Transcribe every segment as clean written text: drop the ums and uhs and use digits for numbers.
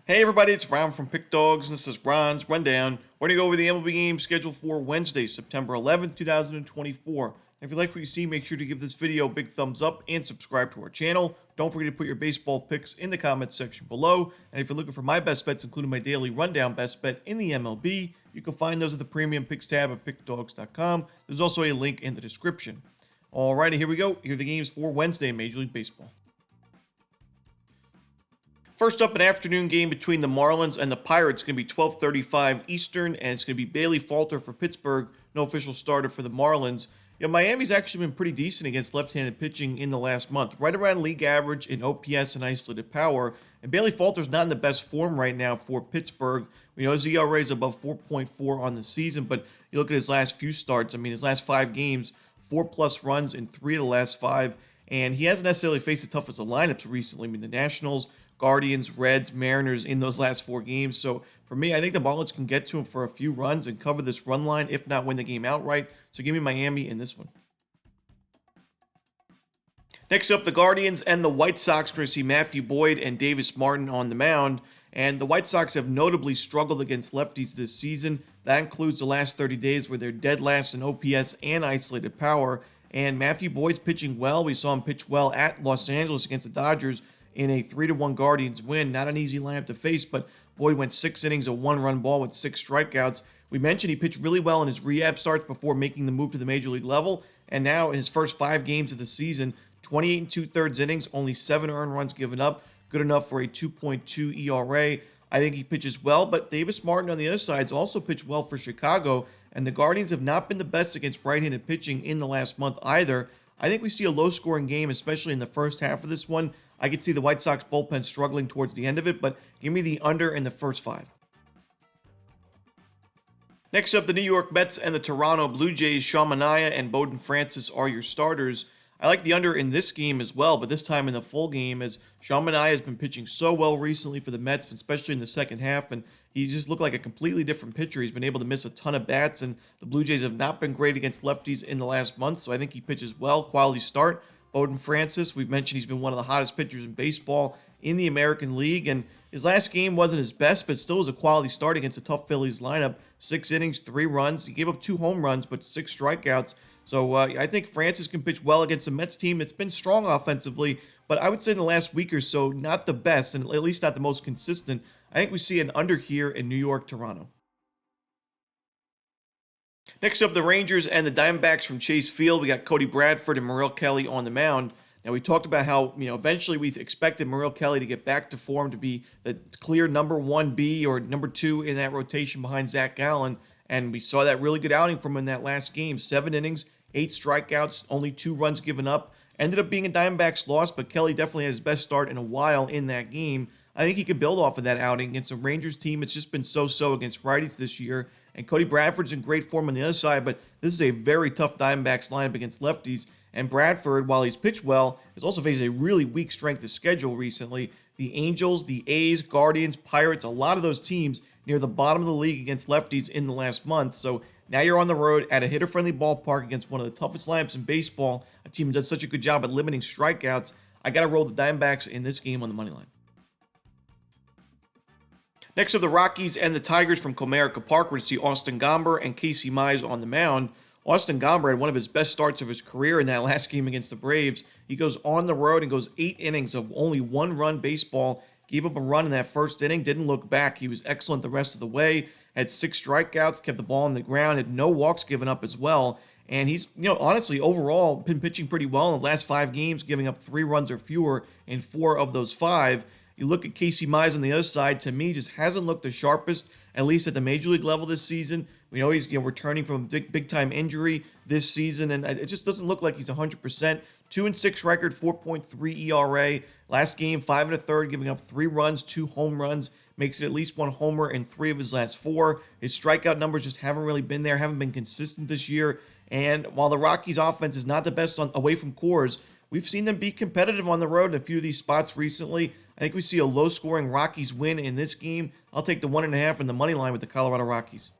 Hey everybody, it's Ron from Pick Dawgz, and this is Ron's Rundown. We're going to go over the MLB game scheduled for Wednesday, September 11th, 2024. If you like what you see, make sure to give this video a big thumbs up and subscribe to our channel. Don't forget to put your baseball picks in the comments section below. And if you're looking for my best bets, including my daily rundown best bet in the MLB, you can find those at the premium picks tab at pickdawgz.com. There's also a link in the description. Alrighty, here we go. Here are the games for Wednesday in Major League Baseball. First up, an afternoon game between the Marlins and the Pirates. It's going to be 12:35 Eastern, and it's going to be Bailey Falter for Pittsburgh, no official starter for the Marlins. Miami's actually been pretty decent against left-handed pitching in the last month, right around league average in OPS and isolated power. And Bailey Falter's not in the best form right now for Pittsburgh. We know his ERA is above 4.4 on the season, but you look at his last few starts. I mean, his last 5 games, 4+ runs in 3 of the last 5, and he hasn't necessarily faced the toughest of lineups recently. I mean, the Nationals, Guardians, Reds, Mariners in those last 4 games. So for me, I think the Marlins can get to him for a few runs and cover this run line, if not win the game outright. So give me Miami in this one. Next up, the Guardians and the White Sox. We're going to see Matthew Boyd and Davis Martin on the mound. And the White Sox have notably struggled against lefties this season. That includes the last 30 days where they're dead last in OPS and isolated power. And Matthew Boyd's pitching well. We saw him pitch well at Los Angeles against the Dodgers in a 3-1 Guardians win. Not an easy lineup to face, but Boyd went 6 innings, a 1-run ball with 6 strikeouts. We mentioned he pitched really well in his rehab starts before making the move to the major league level, and now in his first 5 games of the season, 28 2/3 innings, only 7 earned runs given up, good enough for a 2.2 ERA. I think he pitches well, but Davis Martin on the other side has also pitched well for Chicago, and the Guardians have not been the best against right-handed pitching in the last month either. I think we see a low-scoring game, especially in the first half of this one. I could see the White Sox bullpen struggling towards the end of it, but give me the under in the first 5. Next up, the New York Mets and the Toronto Blue Jays. Sean Manaea and Bowden Francis are your starters. I like the under in this game as well, but this time in the full game, as Sean Manaea has been pitching so well recently for the Mets, especially in the second half, and he just looked like a completely different pitcher. He's been able to miss a ton of bats, and the Blue Jays have not been great against lefties in the last month, so I think he pitches well, quality start. Bowden Francis, we've mentioned he's been one of the hottest pitchers in baseball in the American League, and his last game wasn't his best, but still was a quality start against a tough Phillies lineup. 6 innings, 3 runs. He gave up 2 home runs, but 6 strikeouts. So I think Francis can pitch well against a Mets team that's been strong offensively, but I would say in the last week or so, not the best, and at least not the most consistent. I think we see an under here in New York, Toronto. Next up, the Rangers and the Diamondbacks from Chase Field. We got Cody Bradford and Merrill Kelly on the mound. Now, we talked about how, eventually we expected Merrill Kelly to get back to form, to be the clear number 1B or number 2 in that rotation behind Zach Gallen, and we saw that really good outing from him in that last game. 7 innings, 8 strikeouts, only 2 runs given up. Ended up being a Diamondbacks loss, but Kelly definitely had his best start in a while in that game. I think he can build off of that outing against a Rangers team. It's just been so-so against righties this year. And Cody Bradford's in great form on the other side, but this is a very tough Diamondbacks lineup against lefties. And Bradford, while he's pitched well, has also faced a really weak strength of schedule recently. The Angels, the A's, Guardians, Pirates, a lot of those teams near the bottom of the league against lefties in the last month. So now you're on the road at a hitter-friendly ballpark against one of the toughest lineups in baseball, a team that does such a good job at limiting strikeouts. I got to roll the Diamondbacks in this game on the money line. Next up, the Rockies and the Tigers from Comerica Park. We're going to see Austin Gomber and Casey Mize on the mound. Austin Gomber had one of his best starts of his career in that last game against the Braves. He goes on the road and goes 8 innings of only 1-run baseball. Gave up a run in that first inning, didn't look back. He was excellent the rest of the way. Had 6 strikeouts, kept the ball on the ground, had no walks given up as well. And he's, honestly, overall been pitching pretty well in the last 5 games, giving up 3 runs or fewer in 4 of those 5. You look at Casey Mize on the other side, to me, just hasn't looked the sharpest, at least at the major league level this season. We know he's returning from a big-time injury this season, and it just doesn't look like he's 100%. 2-6 record, 4.3 ERA. Last game, 5 1/3, giving up 3 runs, 2 home runs. Makes it at least 1 homer in 3 of his last 4. His strikeout numbers just haven't really been there, haven't been consistent this year. And while the Rockies' offense is not the best away from cores, we've seen them be competitive on the road in a few of these spots recently. I think we see a low-scoring Rockies win in this game. I'll take the 1.5 in the money line with the Colorado Rockies.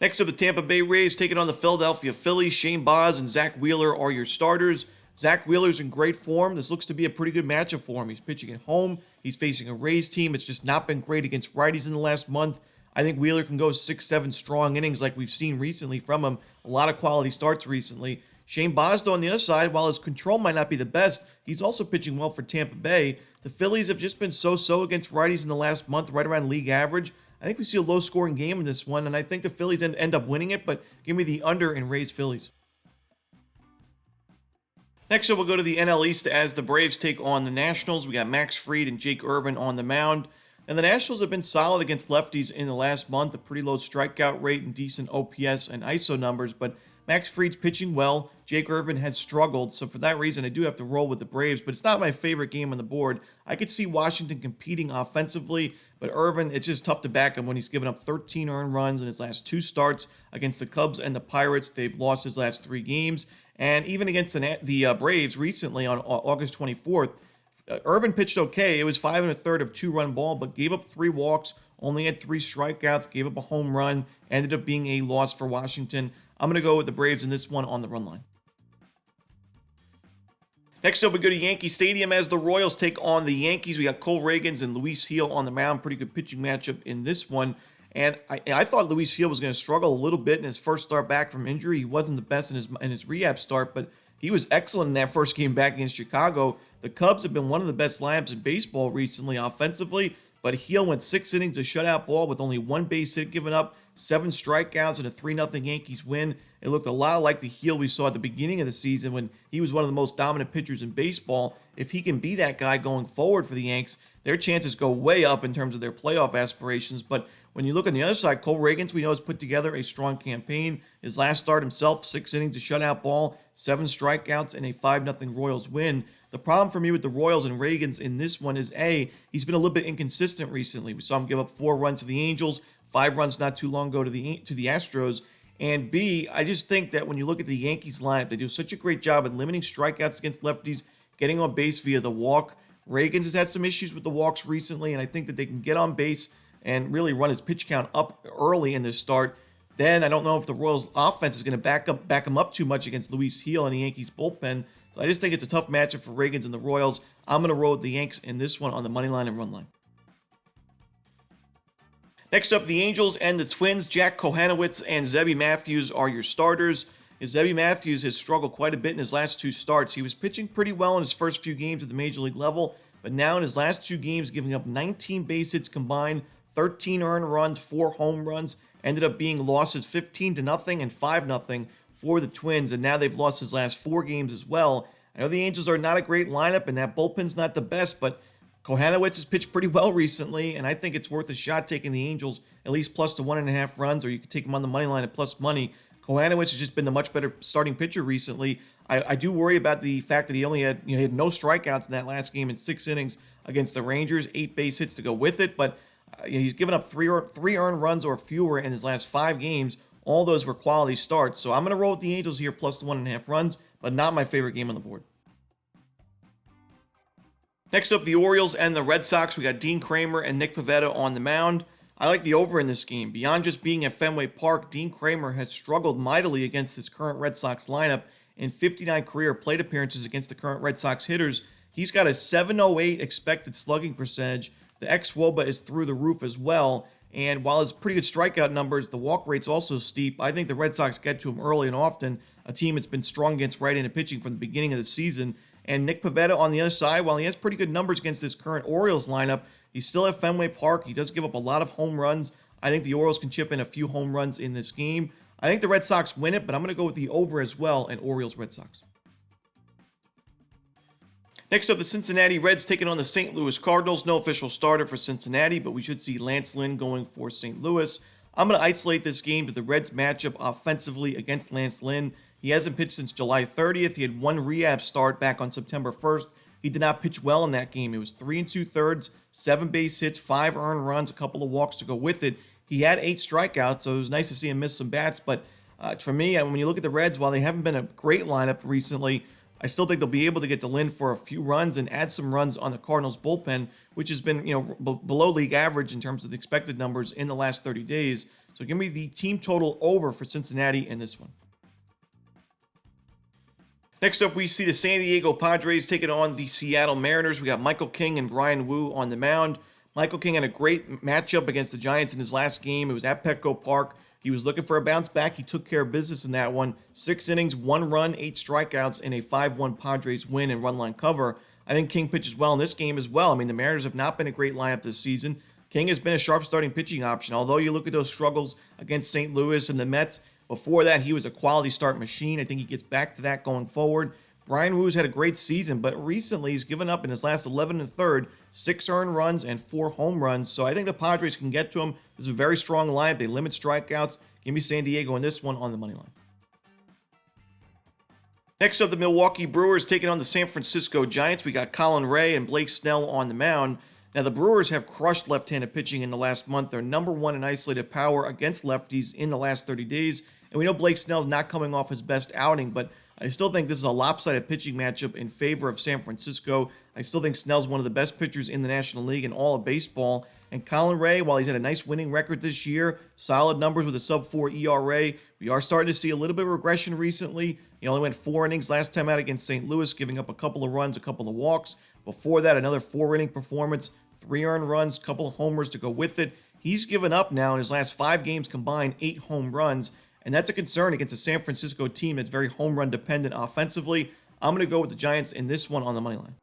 Next up, the Tampa Bay Rays taking on the Philadelphia Phillies. Shane Baz and Zach Wheeler are your starters. Zach Wheeler's in great form. This looks to be a pretty good matchup for him. He's pitching at home. He's facing a Rays team. It's just not been great against righties in the last month. I think Wheeler can go 6-7 strong innings like we've seen recently from him. A lot of quality starts recently. Shane Bosdo on the other side, while his control might not be the best, he's also pitching well for Tampa Bay. The Phillies have just been so-so against righties in the last month, right around league average. I think we see a low-scoring game in this one, and I think the Phillies end up winning it, but give me the under in Rays Phillies. Next up, we'll go to the NL East as the Braves take on the Nationals. We got Max Fried and Jake Irvin on the mound. And the Nationals have been solid against lefties in the last month, a pretty low strikeout rate and decent OPS and ISO numbers, but Max Fried's pitching well. Jake Irvin has struggled, so for that reason, I do have to roll with the Braves, but it's not my favorite game on the board. I could see Washington competing offensively, but Irvin, it's just tough to back him when he's given up 13 earned runs in his last 2 starts against the Cubs and the Pirates. They've lost his last 3 games, and even against the Braves recently on August 24th, Irvin pitched okay. It was 5 1/3 of 2-run ball, but gave up 3 walks, only had 3 strikeouts, gave up a home run, ended up being a loss for Washington. I'm going to go with the Braves in this one on the run line. Next up, we go to Yankee Stadium as the Royals take on the Yankees. We got Cole Ragans and Luis Gil on the mound. Pretty good pitching matchup in this one. And I thought Luis Gil was going to struggle a little bit in his first start back from injury. He wasn't the best in his rehab start, but he was excellent in that first game back against Chicago. The Cubs have been one of the best lineups in baseball recently offensively, but Gil went 6 innings of shutout ball with only 1 base hit given up, 7 strikeouts, and a 3-0 Yankees win. It looked a lot like the Gil we saw at the beginning of the season when he was one of the most dominant pitchers in baseball. If he can be that guy going forward for the Yanks, their chances go way up in terms of their playoff aspirations. But when you look on the other side, Cole Ragans, we know, has put together a strong campaign. His last start himself, 6 innings of shutout ball, 7 strikeouts, and a 5-0 Royals win. The problem for me with the Royals and Ragans in this one is, A, he's been a little bit inconsistent recently. We saw him give up 4 runs to the Angels, 5 runs not too long ago to the Astros. And B, I just think that when you look at the Yankees lineup, they do such a great job at limiting strikeouts against lefties, getting on base via the walk. Ragans has had some issues with the walks recently, and I think that they can get on base and really run his pitch count up early in this start. Then I don't know if the Royals offense is going to back him up too much against Luis Gil and the Yankees bullpen. So I just think it's a tough matchup for Ragans and the Royals. I'm going to roll with the Yanks in this one on the money line and run line. Next up, the Angels and the Twins. Jack Kohanowitz and Zebby Matthews are your starters. Zebby Matthews has struggled quite a bit in his last 2 starts. He was pitching pretty well in his first few games at the major league level, but now in his last 2 games, giving up 19 base hits combined, 13 earned runs, 4 home runs, ended up being losses 15-0 and 5-0 for the Twins, and now they've lost his last 4 games as well. I know the Angels are not a great lineup, and that bullpen's not the best, but Kohanowitz has pitched pretty well recently, and I think it's worth a shot taking the Angels at least plus to 1.5 runs, or you could take them on the money line at plus money. Kohanowitz has just been the much better starting pitcher recently. I do worry about the fact that he only had he had no strikeouts in that last game in 6 innings against the Rangers, 8 base hits to go with it, but he's given up 3 earned runs or fewer in his last 5 games. All those were quality starts, so I'm going to roll with the Angels here plus the 1.5 runs, but not my favorite game on the board. Next up, the Orioles and the Red Sox. We got Dean Kramer and Nick Pivetta on the mound. I like the over in this game. Beyond just being at Fenway Park, Dean Kramer has struggled mightily against this current Red Sox lineup. In 59 career plate appearances against the current Red Sox hitters, he's got a 708 expected slugging percentage. The xWOBA is through the roof as well. And while his pretty good strikeout numbers, the walk rate's also steep. I think the Red Sox get to him early and often, a team that's been strong against right-handed pitching from the beginning of the season. And Nick Pivetta on the other side, while he has pretty good numbers against this current Orioles lineup, he's still at Fenway Park. He does give up a lot of home runs. I think the Orioles can chip in a few home runs in this game. I think the Red Sox win it, but I'm going to go with the over as well in Orioles-Red Sox. Next up, the Cincinnati Reds taking on the St. Louis Cardinals. No official starter for Cincinnati, but we should see Lance Lynn going for St. Louis. I'm going to isolate this game to the Reds matchup offensively against Lance Lynn. He hasn't pitched since July 30th. He had 1 rehab start back on September 1st. He did not pitch well in that game. It was 3 2/3, 7 base hits, 5 earned runs, a couple of walks to go with it. He had 8 strikeouts, so it was nice to see him miss some bats. But for me, when you look at the Reds, while they haven't been a great lineup recently, I still think they'll be able to get to Lynn for a few runs and add some runs on the Cardinals bullpen, which has been below league average in terms of the expected numbers in the last 30 days. So give me the team total over for Cincinnati in this one. Next up, we see the San Diego Padres taking on the Seattle Mariners. We got Michael King and Brian Wu on the mound. Michael King had a great matchup against the Giants in his last game. It was at Petco Park. He was looking for a bounce back. He took care of business in that one. 6 innings, 1 run, 8 strikeouts, in a 5-1 Padres win and run line cover. I think King pitches well in this game as well. I mean, the Mariners have not been a great lineup this season. King has been a sharp starting pitching option. Although you look at those struggles against St. Louis and the Mets, before that he was a quality start machine. I think he gets back to that going forward. Brian Wu's had a great season, but recently he's given up in his last 11 1/3, 6 earned runs and 4 home runs. So I think the Padres can get to him. This is a very strong lineup. They limit strikeouts. Give me San Diego in this one on the money line. Next up, the Milwaukee Brewers taking on the San Francisco Giants. We got Colin Ray and Blake Snell on the mound. Now, the Brewers have crushed left-handed pitching in the last month. They're number 1 in isolated power against lefties in the last 30 days. And we know Blake Snell's not coming off his best outing, but I still think this is a lopsided pitching matchup in favor of San Francisco. I still think Snell's one of the best pitchers in the National League and all of baseball. And Colin Ray, while he's had a nice winning record this year, solid numbers with a sub-4 ERA, we are starting to see a little bit of regression recently. He only went 4 innings last time out against St. Louis, giving up a couple of runs, a couple of walks. Before that, another 4-inning performance, 3 earned runs, couple of homers to go with it. He's given up now in his last 5 games combined 8 home runs, and that's a concern against a San Francisco team that's very home run dependent offensively. I'm going to go with the Giants in this one on the money line.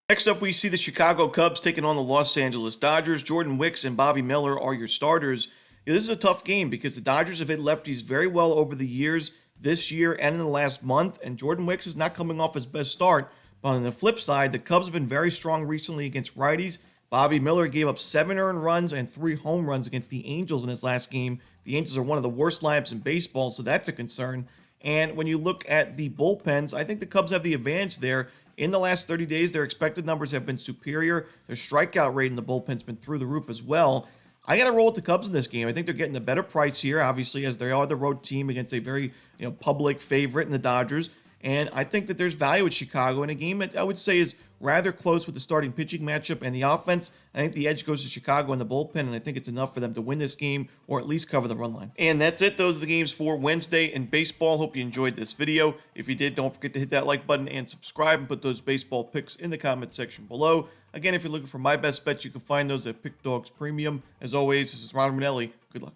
Next up, we see the Chicago Cubs taking on the Los Angeles Dodgers. Jordan Wicks and Bobby Miller are your starters. This is a tough game because the Dodgers have hit lefties very well over the years, this year and in the last month, and Jordan Wicks is not coming off his best start. But on the flip side, the Cubs have been very strong recently against righties. Bobby Miller gave up 7 earned runs and 3 home runs against the Angels in his last game. The Angels are one of the worst lineups in baseball, so that's a concern. And when you look at the bullpens, I think the Cubs have the advantage there. In the last 30 days, their expected numbers have been superior. Their strikeout rate in the bullpen's been through the roof as well. I got to roll with the Cubs in this game. I think they're getting a better price here, obviously, as they are the road team against a very public favorite in the Dodgers. And I think that there's value at Chicago in a game that I would say is rather close with the starting pitching matchup and the offense. I think the edge goes to Chicago in the bullpen, and I think it's enough for them to win this game or at least cover the run line. And that's it. Those are the games for Wednesday in baseball. Hope you enjoyed this video. If you did, don't forget to hit that like button and subscribe and put those baseball picks in the comment section below. Again, if you're looking for my best bets, you can find those at Pickdawgz Premium. As always, this is Romanelli. Good luck.